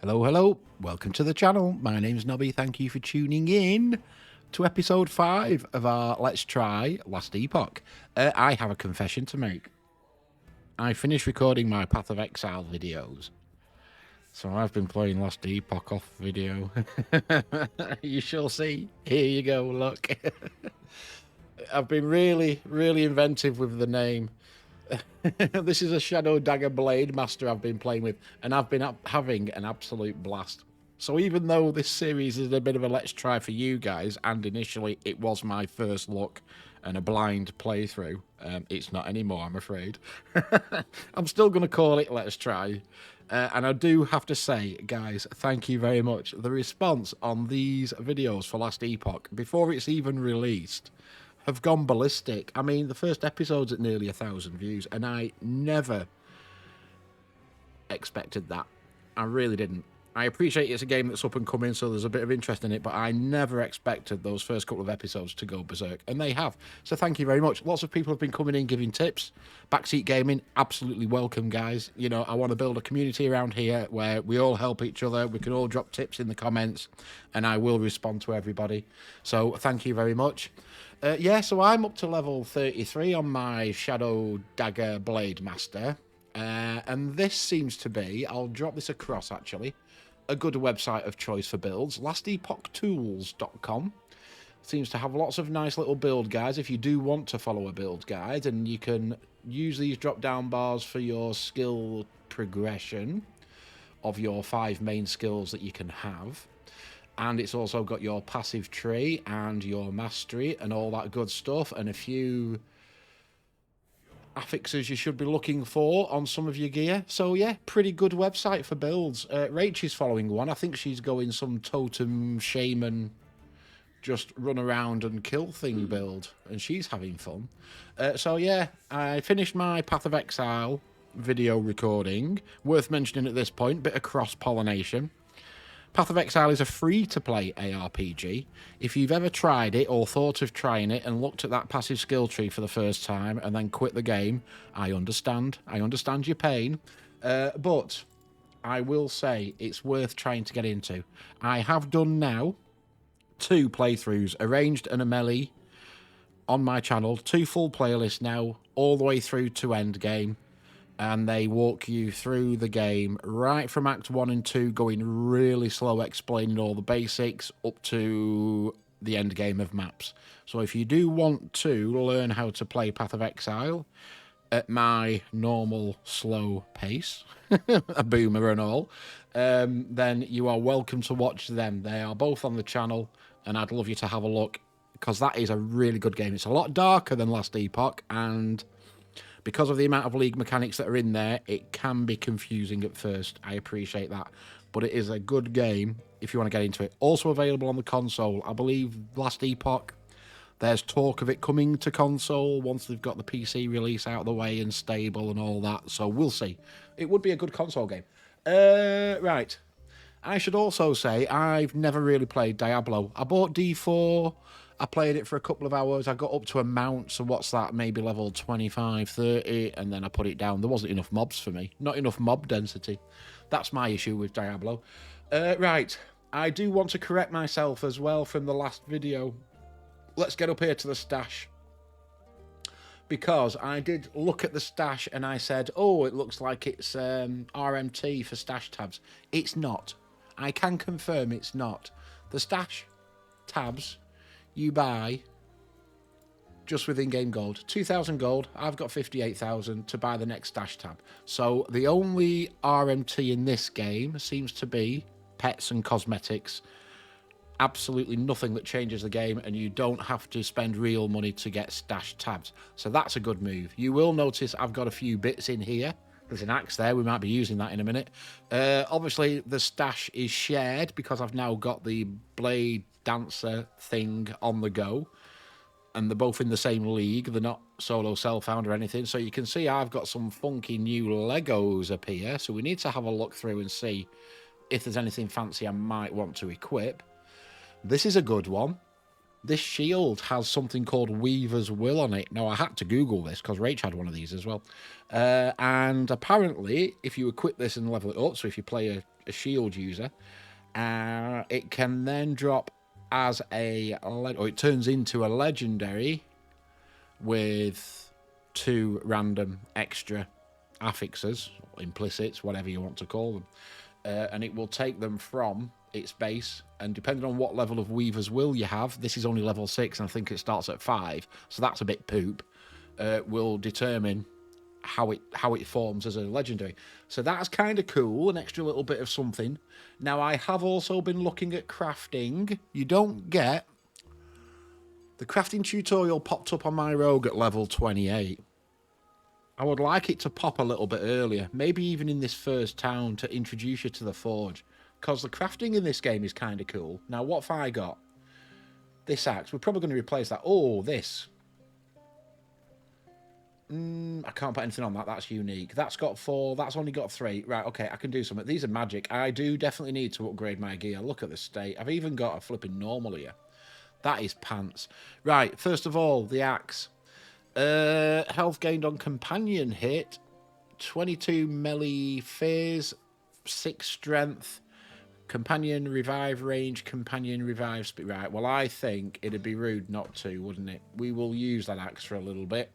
Hello, hello. Welcome to the channel. My name's Nobby. Thank you for tuning in to episode 5 of our Let's Try Last Epoch. I have a confession to make. I finished recording my Path of Exile videos. So I've been playing Last Epoch off video. You shall see. Here you go, look. I've been really inventive with the name. This is a Shadow Dagger Blade Master I've been playing with, and I've been having an absolute blast. So even though this series is a bit of a let's try for you guys, and initially it was my first look and a blind playthrough, it's not anymore, I'm afraid. I'm still going to call it Let's Try. And I do have to say, guys, thank you very much. The response on these videos for Last Epoch, before it's even released, have gone ballistic. I mean, the first episode's at nearly 1,000 views, and I never expected that. I really didn't. I appreciate it's a game that's up and coming, so there's a bit of interest in it, but I never expected those first couple of episodes to go berserk, and they have. So thank you very much. Lots of people have been coming in giving tips. Backseat gaming, absolutely welcome, guys. You know, I want to build a community around here where we all help each other. We can all drop tips in the comments, and I will respond to everybody. So thank you very much. Yeah, so I'm up to level 33 on my Shadow Dagger Blade Master. And this seems to be, I'll drop this across actually, a good website of choice for builds. LastEpochTools.com seems to have lots of nice little build guides if you do want to follow a build guide, and you can use these drop down bars for your skill progression of your 5 main skills that you can have. And it's also got your passive tree and your mastery and all that good stuff, and a few affixes you should be looking for on some of your gear. So yeah, pretty good website for builds. Rach is following one. I think she's going some totem shaman, just run around and kill thing build, and she's having fun. So yeah, I finished my Path of Exile video recording. Worth mentioning at this point, bit of cross-pollination. Path of Exile is a free-to-play ARPG. If you've ever tried it or thought of trying it and looked at that passive skill tree for the first time and then quit the game, I understand. I understand your pain. But I will say it's worth trying to get into. I have done now 2 playthroughs, arranged and a melee, on my channel. 2 full playlists now, all the way through to end game. And they walk you through the game right from Act 1 and 2, going really slow, explaining all the basics, up to the end game of maps. So if you do want to learn how to play Path of Exile at my normal slow pace, a boomer and all, then you are welcome to watch them. They are both on the channel, and I'd love you to have a look, because that is a really good game. It's a lot darker than Last Epoch, and because of the amount of league mechanics that are in there, it can be confusing at first. I appreciate that. But it is a good game if you want to get into it. Also available on the console. I believe Last Epoch, there's talk of it coming to console once they've got the PC release out of the way and stable and all that. So we'll see. It would be a good console game. Right. I should also say I've never really played Diablo. I bought D4. I played it for a couple of hours. I got up to a mount, so what's that, maybe level 25, 30, and then I put it down. There wasn't enough mobs for me. Not enough mob density. That's my issue with Diablo. Right, I do want to correct myself as well from the last video. Let's get up here to the stash. Because I did look at the stash and I said, oh, it looks like it's RMT for stash tabs. It's not. I can confirm it's not. The stash tabs you buy just with in-game gold. 2,000 gold. I've got 58,000 to buy the next stash tab. So the only RMT in this game seems to be pets and cosmetics. Absolutely nothing that changes the game, and you don't have to spend real money to get stash tabs. So that's a good move. You will notice I've got a few bits in here. There's an axe there. We might be using that in a minute. Obviously, the stash is shared because I've now got the Blade Dancer thing on the go, and they're both in the same league. They're not solo self-found or anything. So you can see I've got some funky new Legos up here. So we need to have a look through and see if there's anything fancy I might want to equip. This is a good one. This shield has something called Weaver's Will on it. Now, I had to Google this because Rach had one of these as well. And apparently, if you equip this and level it up, so if you play a shield user. It can then drop as or it turns into a legendary with 2 random extra affixes, implicits, whatever you want to call them. And it will take them from its base, and depending on what level of Weaver's Will you have, this is only level 6, and I think it starts at 5, so that's a bit poop, will determine how it forms as a legendary. So that's kind of cool, an extra little bit of something. Now, I have also been looking at crafting. You don't get... The crafting tutorial popped up on my rogue at level 28. I would like it to pop a little bit earlier, maybe even in this first town, to introduce you to the forge, because the crafting in this game is kind of cool. Now, what have I got? This axe. We're probably going to replace that. Oh, this. I can't put anything on that. That's unique. That's got 4. That's only got 3. Right, okay, I can do something. These are magic. I do definitely need to upgrade my gear. Look at the state. I've even got a flipping normal here. That is pants. Right, first of all, the axe. Health gained on companion hit, 22 melee phase, 6 strength, companion revive range, companion revive speed. Right, well, I think it'd be rude not to, wouldn't it? We will use that axe for a little bit.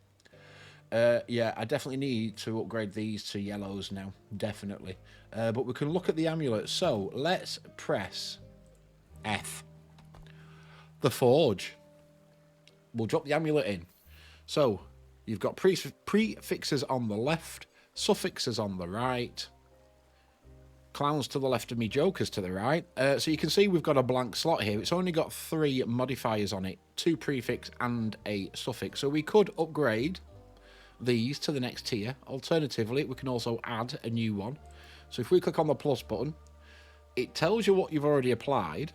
Yeah, I definitely need to upgrade these to yellows now, definitely. But we can look at the amulet. So let's press F. The forge. We'll drop the amulet in. So, you've got prefixes on the left, suffixes on the right, clowns to the left of me, jokers to the right. So you can see we've got a blank slot here. It's only got 3 modifiers on it, 2 prefix and a suffix. So we could upgrade these to the next tier. Alternatively, we can also add a new one. So if we click on the plus button, it tells you what you've already applied.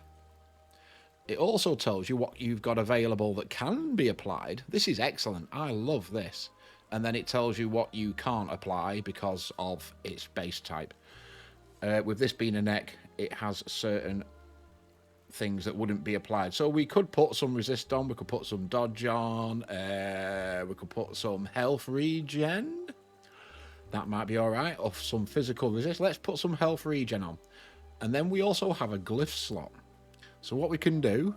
It also tells you what you've got available that can be applied. This is excellent. I love this. And then it tells you what you can't apply because of its base type. With this being a neck, it has certain things that wouldn't be applied. So we could put some resist on. We could put some dodge on. We could put some health regen. That might be all right. Or some physical resist. Let's put some health regen on. And then we also have a glyph slot. So what we can do,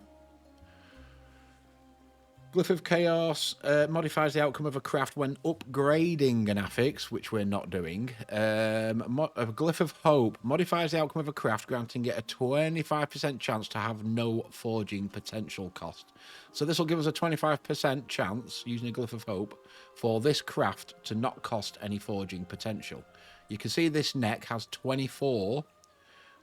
Glyph of Chaos modifies the outcome of a craft when upgrading an affix, which we're not doing. A Glyph of Hope modifies the outcome of a craft, granting it a 25% chance to have no forging potential cost. So this will give us a 25% chance, using a Glyph of Hope, for this craft to not cost any forging potential. You can see this neck has 24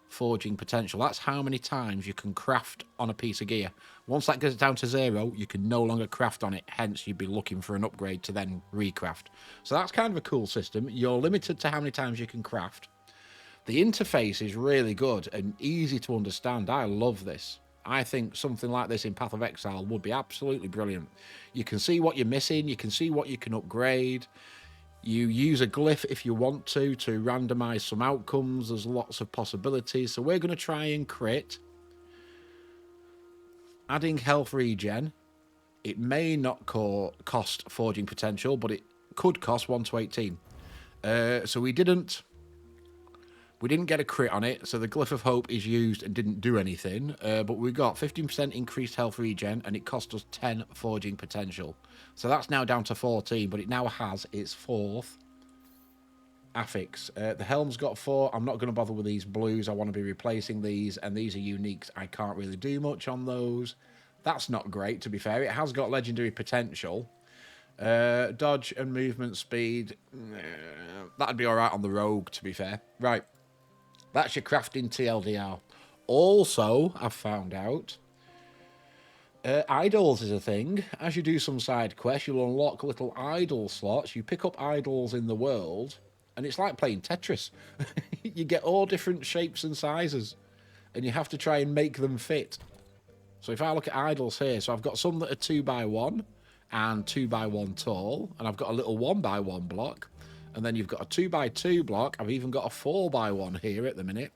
forging potential. That's how many times you can craft on a piece of gear. Once that gets down to 0, you can no longer craft on it, hence you'd be looking for an upgrade to then recraft. So that's kind of a cool system. You're limited to how many times you can craft. The interface is really good and easy to understand. I love this. I think something like this in Path of Exile would be absolutely brilliant. You can see what you're missing, you can see what you can upgrade. You use a glyph if you want to randomize some outcomes. There's lots of possibilities. So we're going to try and crit. Adding health regen. It may not cost forging potential, but it could cost 1 to 18. So we didn't get a crit on it. So the Glyph of Hope is used and didn't do anything. But we got 15% increased health regen, and it cost us 10 forging potential. So that's now down to 14, but it now has its 4th affix. The helm's got 4. I'm not going to bother with these blues. I want to be replacing these, and these are uniques. I can't really do much on those. That's not great, to be fair. It has got legendary potential. Dodge and movement speed. That'd be all right on the rogue, to be fair. Right. That's your crafting TLDR. Also, I've found out, idols is a thing. As you do some side quests, you'll unlock little idol slots. You pick up idols in the world, and it's like playing Tetris. You get all different shapes and sizes, and you have to try and make them fit. So if I look at idols here, so I've got some that are 2x1 and 2x1 tall, and I've got a little 1x1 block, and then you've got a 2x2 block. I've even got a 4x1 here at the minute.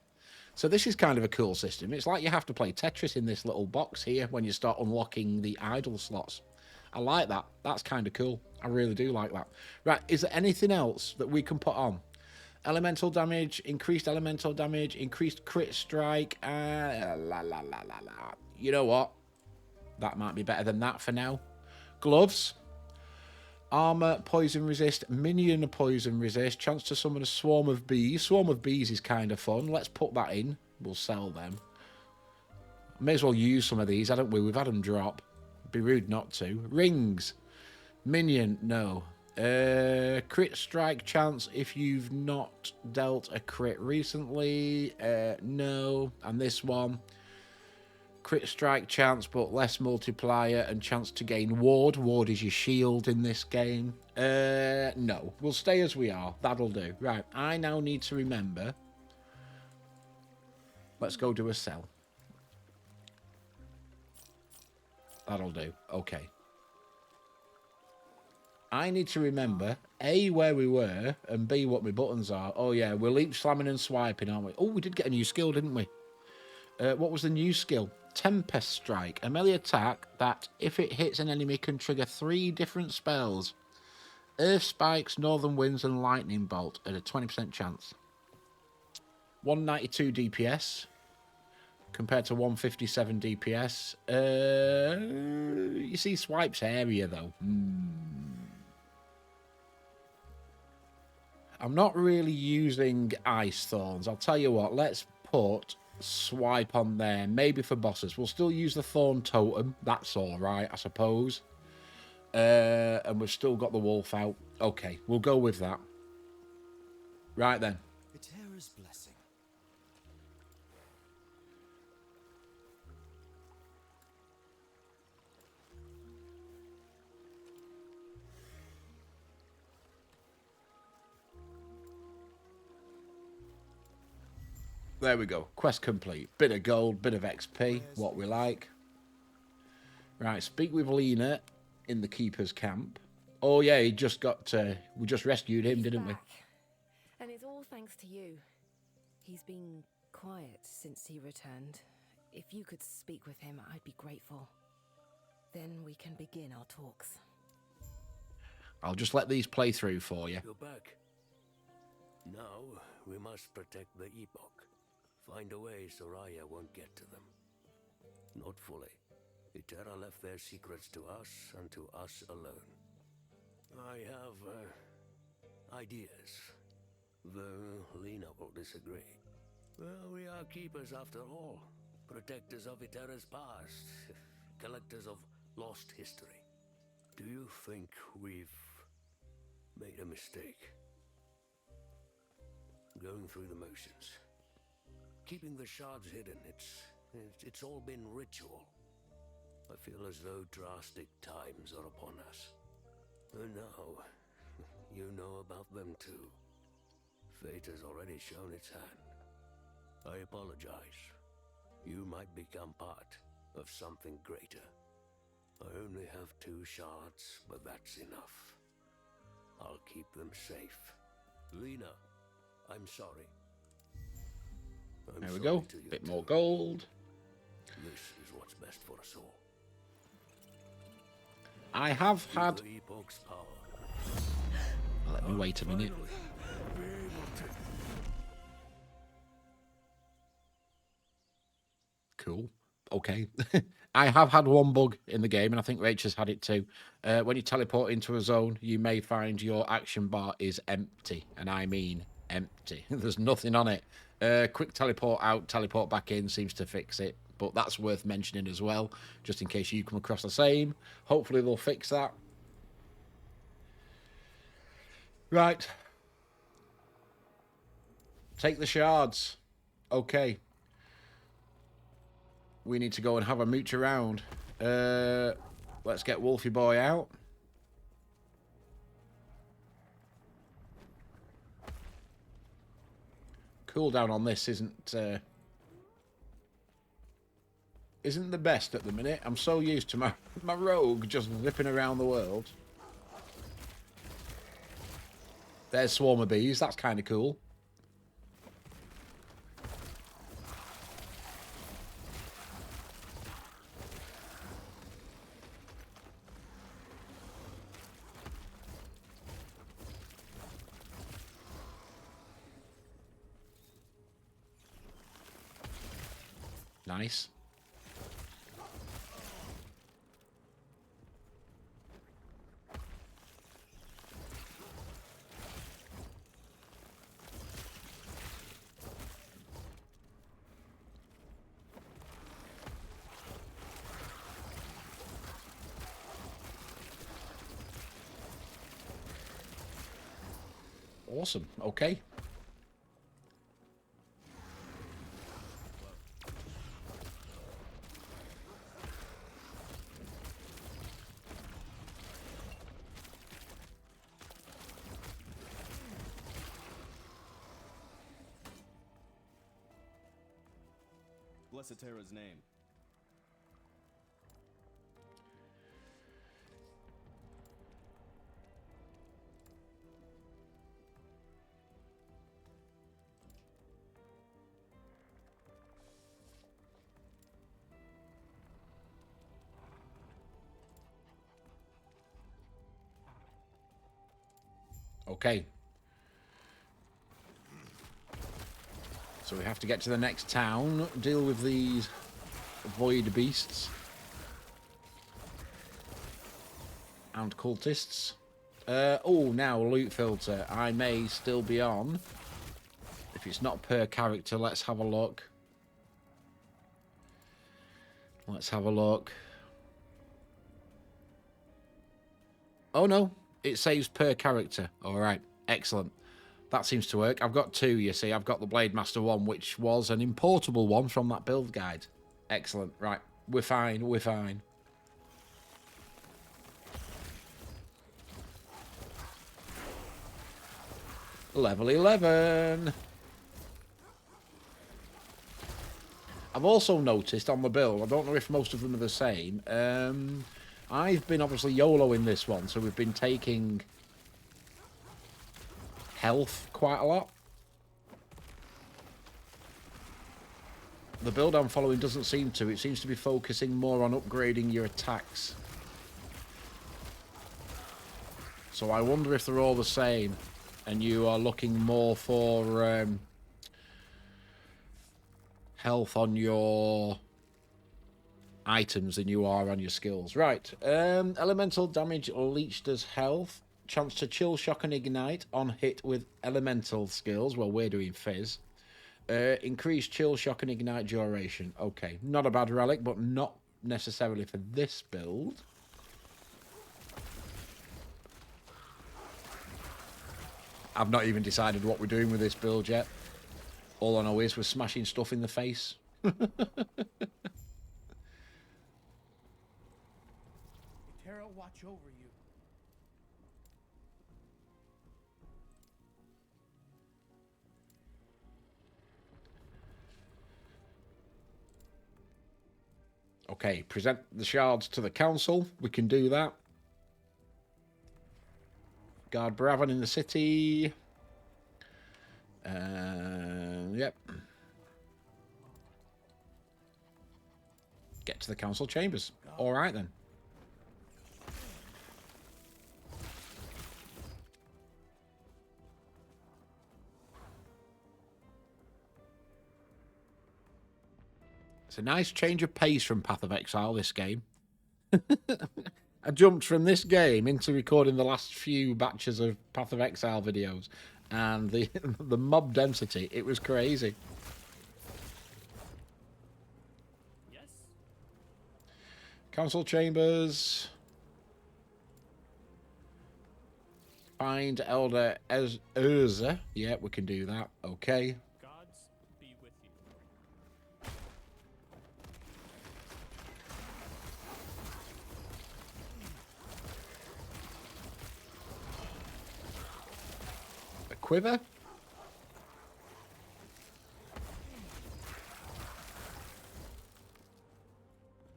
So this is kind of a cool system. It's like you have to play Tetris in this little box here when you start unlocking the idol slots. I like that. That's kind of cool. I really do like that. Right, is there anything else that we can put on? Elemental damage, increased crit strike. You know what? That might be better than that for now. Gloves. Armor, poison resist, minion poison resist, chance to summon a swarm of bees. Swarm of bees is kind of fun. Let's put that in. We'll sell them. May as well use some of these, haven't we? We've had them drop. Be rude not to. Rings. Minion, no. Crit strike chance if you've not dealt a crit recently. No. And this one. Crit strike chance, but less multiplier and chance to gain ward. Ward is your shield in this game. No. We'll stay as we are. That'll do. Right. I now need to remember. Let's go do a sell. That'll do. Okay. I need to remember, A, where we were, and B, what my buttons are. Oh, yeah. We're leap slamming and swiping, aren't we? Oh, we did get a new skill, didn't we? What was the new skill? Tempest Strike. A melee attack that, if it hits an enemy, can trigger 3 different spells. Earth Spikes, Northern Winds, and Lightning Bolt at a 20% chance. 192 DPS compared to 157 DPS. You see Swipe's area, though. I'm not really using Ice Thorns. I'll tell you what, let's put Swipe on there, maybe for bosses. We'll still use the Thorn Totem. That's all right, I suppose. And we've still got the Wolf out. Okay, we'll go with that. Right then. Viterra's blessing. There we go. Quest complete. Bit of gold, bit of XP. What we like. Right, speak with Lena in the Keeper's camp. Oh, yeah, he just got... we just rescued him, didn't we? And it's all thanks to you. He's been quiet since he returned. If you could speak with him, I'd be grateful. Then we can begin our talks. I'll just let these play through for you. You're back. Now we must protect the Epoch. Find a way Soraya won't get to them. Not fully. Viterra left their secrets to us and to us alone. I have ideas, though Lena will disagree. Well, we are keepers after all. Protectors of Viterra's past. Collectors of lost history. Do you think we've made a mistake? Going through the motions. Keeping the shards hidden, it's all been ritual. I feel as though drastic times are upon us. And now, you know about them too. Fate has already shown its hand. I apologize. You might become part of something greater. I only have 2 shards, but that's enough. I'll keep them safe. Lena, I'm sorry. There we go. Bit more gold. This is what's best for us all. I have had... The Epoch's power. Let me wait a minute. Cool. Okay. I have had one bug in the game, and I think Rachel's had it too. When you teleport into a zone, you may find your action bar is empty, and I mean empty. There's nothing on it. Quick teleport out, teleport back in seems to fix it, but that's worth mentioning as well, just in case you come across the same. Hopefully they'll fix that. Right. Take the shards. Okay. We need to go and have a mooch around. Let's get Wolfie Boy out. Cooldown on this isn't the best at the minute. I'm so used to my rogue just zipping around the world. There's Swarm of Bees. That's kind of cool. Nice. Awesome. Okay. Blessed Terra's name. Okay. So we have to get to the next town, deal with these void beasts and cultists. Oh, now loot filter. I may still be on. If it's not per character, let's have a look. Let's have a look. Oh no, it saves per character. All right, excellent. That seems to work. I've got two, you see. I've got the Blade Master one, which was an importable one from that build guide. Excellent. Right, we're fine, we're fine. Level 11. I've also noticed on the build, I don't know if most of them are the same, I've been obviously YOLOing this one, so we've been taking health quite a lot. The build I'm following doesn't seem to. It seems to be focusing more on upgrading your attacks. So I wonder if they're all the same, and you are looking more for health on your items than you are on your skills. Right. Elemental damage leached as health. Chance to chill, shock, and ignite on hit with elemental skills. Well, we're doing fizz. Increased chill, shock, and ignite duration. Okay. Not a bad relic, but not necessarily for this build. I've not even decided what we're doing with this build yet. All I know is we're smashing stuff in the face. Terra watch over you. Okay, present the shards to the council. We can do that. Guard Braven in the city. Yep. Get to the council chambers. All right then. It's a nice change of pace from Path of Exile, this game. I jumped from this game into recording the last few batches of Path of Exile videos, and the mob density, it was crazy. Yes. Council chambers. Find Elder Urza. Yeah, we can do that. Okay. Gods be with you. A quiver.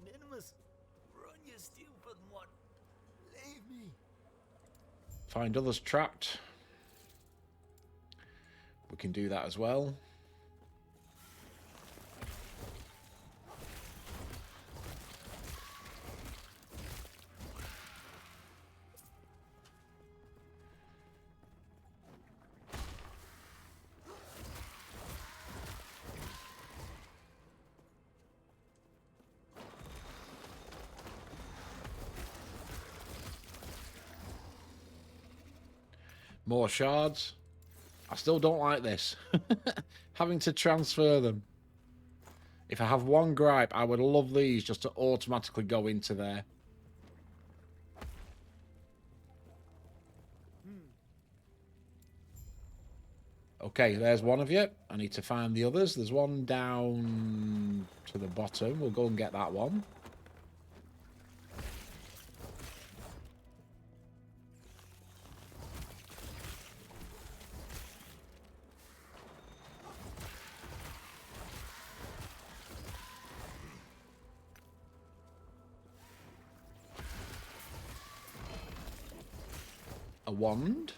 Minimus, run, you stupid one. Leave me. Find others trapped. We can do that as well. More shards. I still don't like this. Having to transfer them. If I have one gripe, I would love these just to automatically go into there. Okay, there's one of you. I need to find the others. There's one down to the bottom. We'll go and get that one. A wand.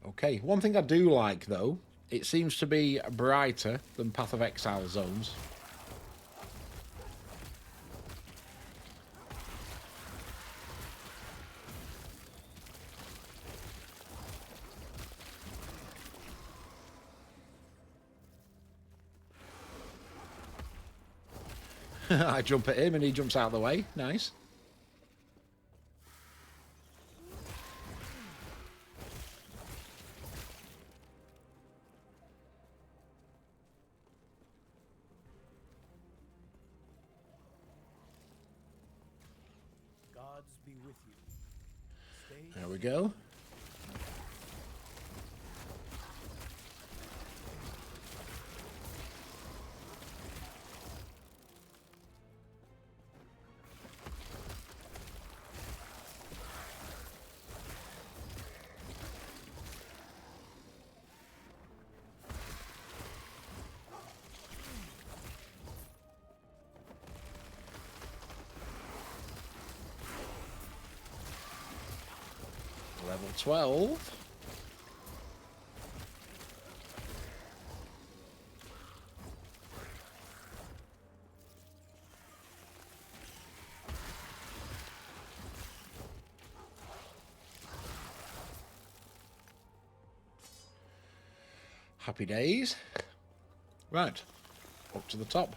Okay, one thing I do like, though, it seems to be brighter than Path of Exile zones. I jump at him and he jumps out of the way. Nice. Gods be with you. Stay There we go. Level 12. Happy days. Right, up to the top.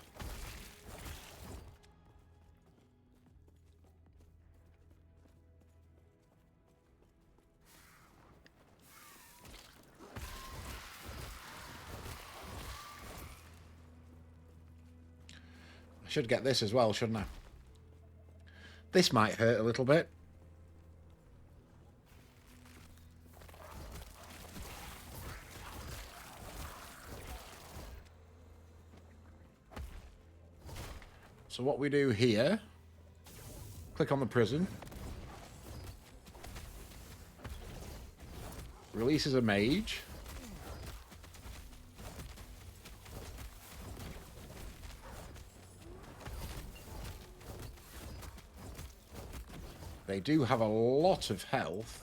I should get this as well, shouldn't I? This might hurt a little bit. So what we do here, click on the prison. Releases a mage. They do have a lot of health.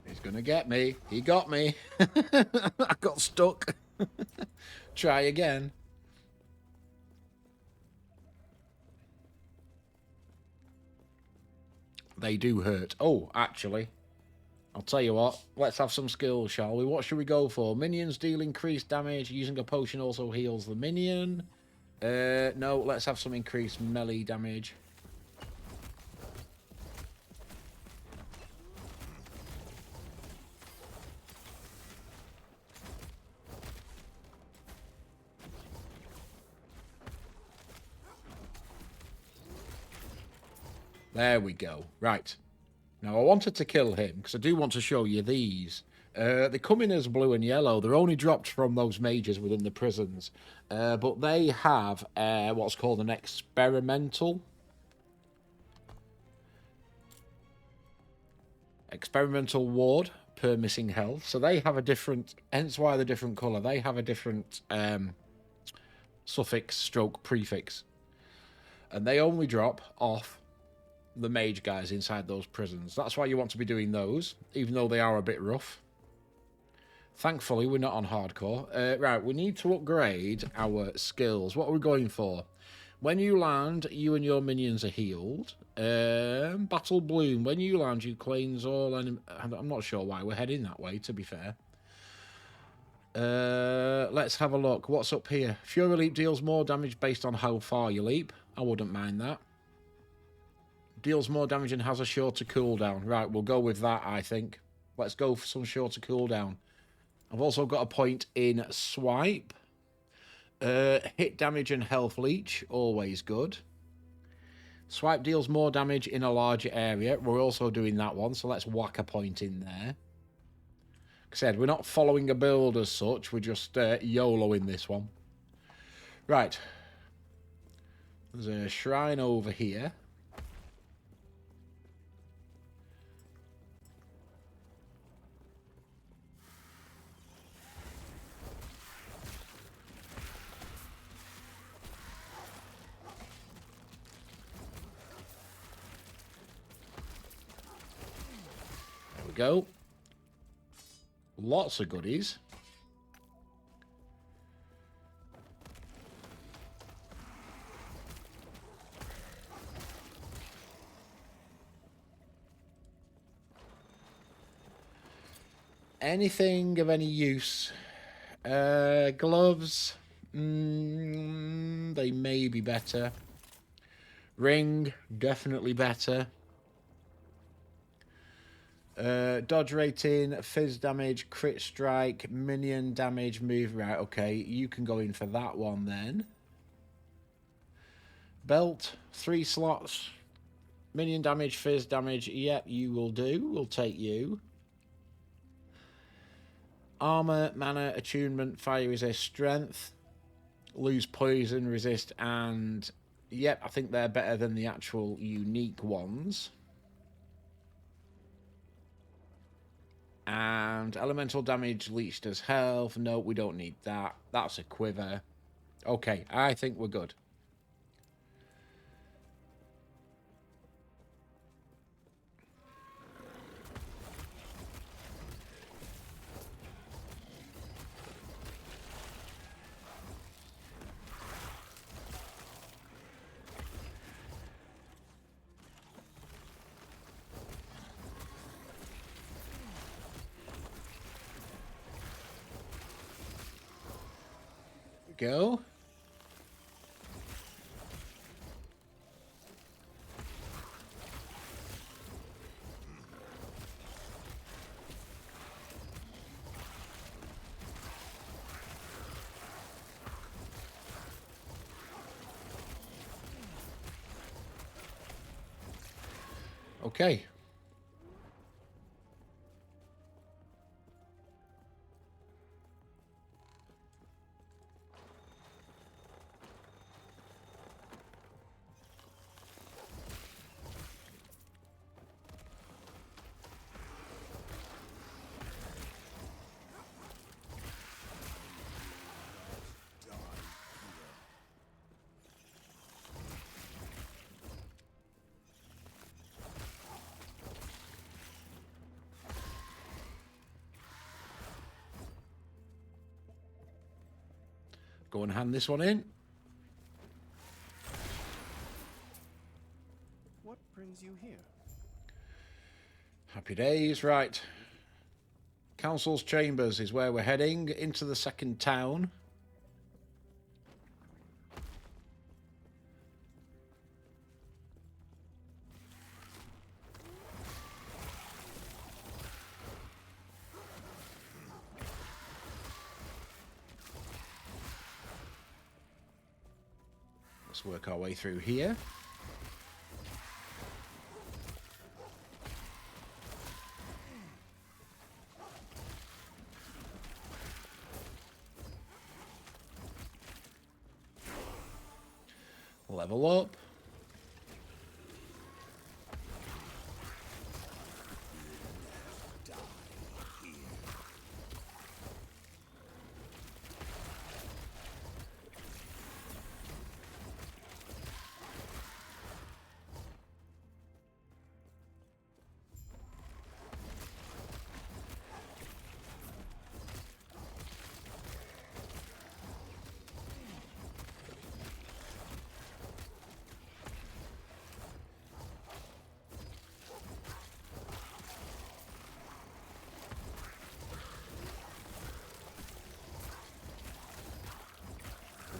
He's gonna get me. He got me. I got stuck. Try again. They do hurt. Oh, actually, I'll tell you what. Let's have some skills, shall we? What should we go for? Minions deal increased damage. Using a potion also heals the minion. No, let's have some increased melee damage. There we go. Right. Now, I wanted to kill him because I do want to show you these. They come in as blue and yellow. They're only dropped from those mages within the prisons. But they have what's called an experimental ward per missing health. So they have a different, hence why they're different colour. They have a different suffix stroke prefix. And they only drop off the mage guys inside those prisons. That's why you want to be doing those, even though they are a bit rough. Thankfully, we're not on hardcore. Right, we need to upgrade our skills. What are we going for? When you land, you and your minions are healed. Battle Bloom. When you land, you cleanse all enemies. I'm not sure why we're heading that way, to be fair. Let's have a look. What's up here? Fury Leap deals more damage based on how far you leap. I wouldn't mind that. Deals more damage and has a shorter cooldown. Right, we'll go with that, I think. Let's go for some shorter cooldown. I've also got a point in Swipe. Hit damage and health leech, always good. Swipe deals more damage in a larger area. We're also doing that one, so let's whack a point in there. Like I said, we're not following a build as such. We're just YOLOing this one. Right. There's a shrine over here. Go. Lots of goodies. Anything of any use? Gloves. They may be better. Ring, definitely better. Dodge rating, fizz damage, crit strike, minion damage, move. Right, okay, you can go in for that one then. Belt, 3 slots. Minion damage, fizz damage. Yep, you will do. We'll take you. Armor, mana, attunement, fire resist, strength. Lose poison, resist, and... Yep, I think they're better than the actual unique ones. And elemental damage, leech does health. No, we don't need that. That's a quiver. Okay, I think we're good. Go. Okay. Go and hand this one in. What brings you here? Happy days, right. Council's Chambers is where we're heading, into the second town. Let's work our way through here. Level up.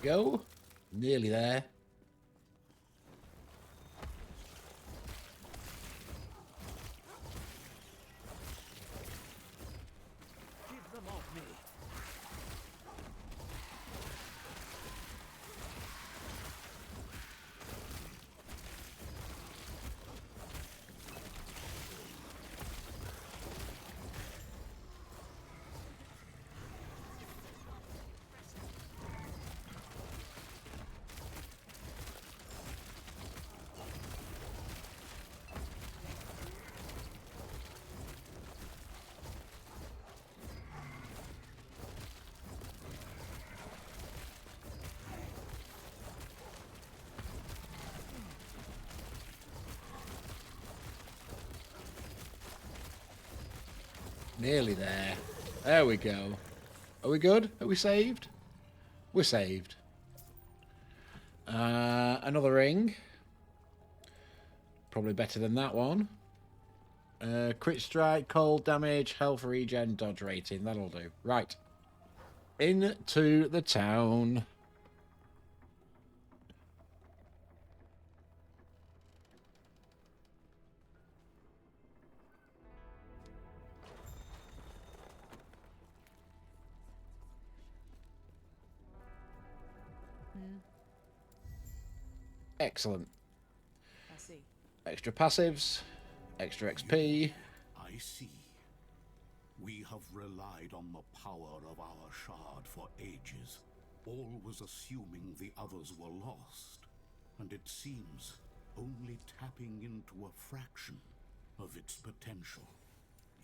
Go. Nearly there. Keep them off me. Nearly there. There we go. Are we good? Are we saved? We're saved. Another ring. Probably better than that one. Crit strike, cold damage, health regen, dodge rating. That'll do. Right. Into the town. Excellent. I see. Extra passives, extra XP. I see. We have relied on the power of our shard for ages, always assuming the others were lost. And it seems only tapping into a fraction of its potential.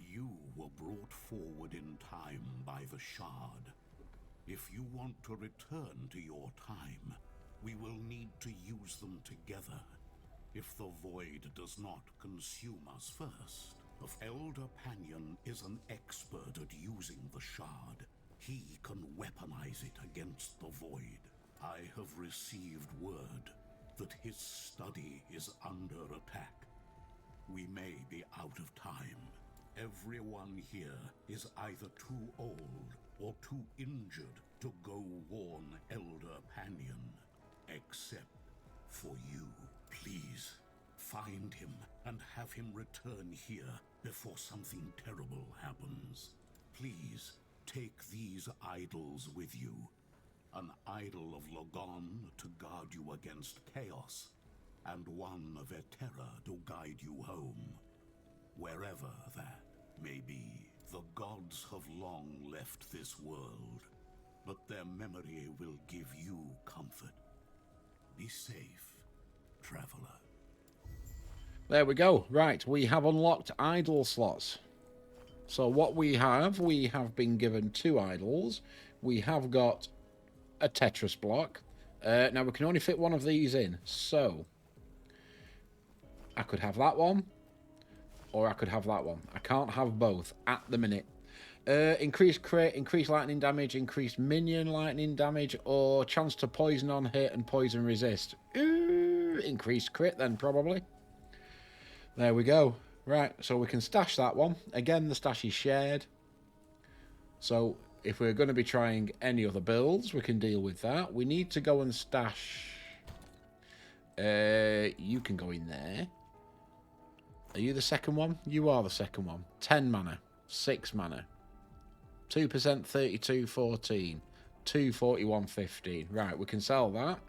You were brought forward in time by the shard. If you want to return to your time, we will need to use them together. If the void does not consume us first. Elder Panion is an expert at using the shard. He can weaponize it against the void. I have received word that his study is under attack. We may be out of time. Everyone here is either too old or too injured to go warn Elder Panion. Except for you. Please, find him and have him return here before something terrible happens. Please, take these idols with you. An idol of Logon to guard you against chaos, and one of Eterra to guide you home. Wherever that may be, the gods have long left this world, but their memory will give you comfort. Be safe, traveler. There we go. Right, we have unlocked idol slots. So what we have been given 2 idols. We have got a Tetris block. Now we can only fit one of these in. So I could have that one, or I could have that one. I can't have both at the minute. Increased crit, increased lightning damage, increased minion lightning damage, or chance to poison on hit and poison resist. Increased crit then, probably. There we go. Right, so we can stash that one. Again, the stash is shared. So if we're going to be trying any other builds, we can deal with that. We need to go and stash... you can go in there. Are you the second one? You are the second one. 10 mana. 6 mana. 2%, 32, 14. 2, 41, 15. Right, we can sell that.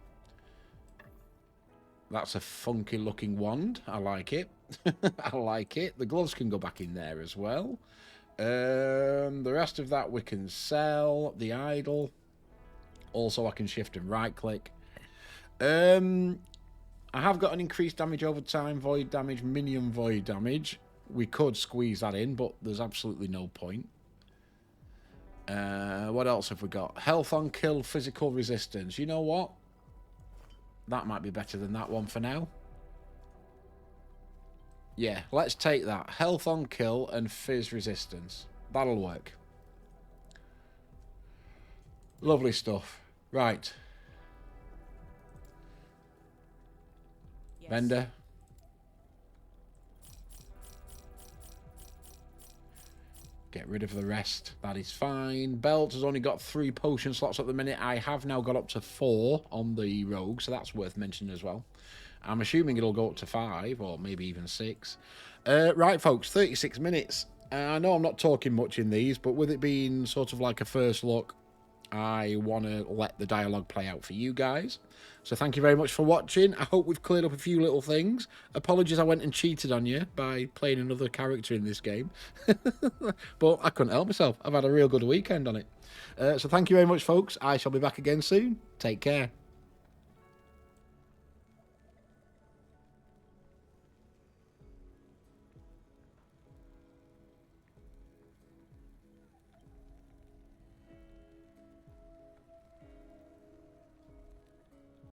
That's a funky looking wand. I like it. I like it. The gloves can go back in there as well. The rest of that we can sell. The idol. Also, I can shift and right click. I have got an increased damage over time, void damage, minion void damage. We could squeeze that in, but there's absolutely no point. What else have we got? Health on kill, physical resistance. You know what? That might be better than that one for now. Yeah, let's take that. Health on kill and fizz resistance. That'll work. Lovely stuff. Right. Yes. Vendor. Get rid of the rest. That is fine. Belt has only got 3 potion slots at the minute. I have now got up to 4 on the rogue, so that's worth mentioning as well. I'm assuming it'll go up to 5 or maybe even 6. Right, folks, 36 minutes. I know I'm not talking much in these, but with it being sort of like a first look, I want to let the dialogue play out for you guys. So thank you very much for watching. I hope we've cleared up a few little things. Apologies I went and cheated on you by playing another character in this game. But I couldn't help myself. I've had a real good weekend on it. So thank you very much, folks. I shall be back again soon. Take care.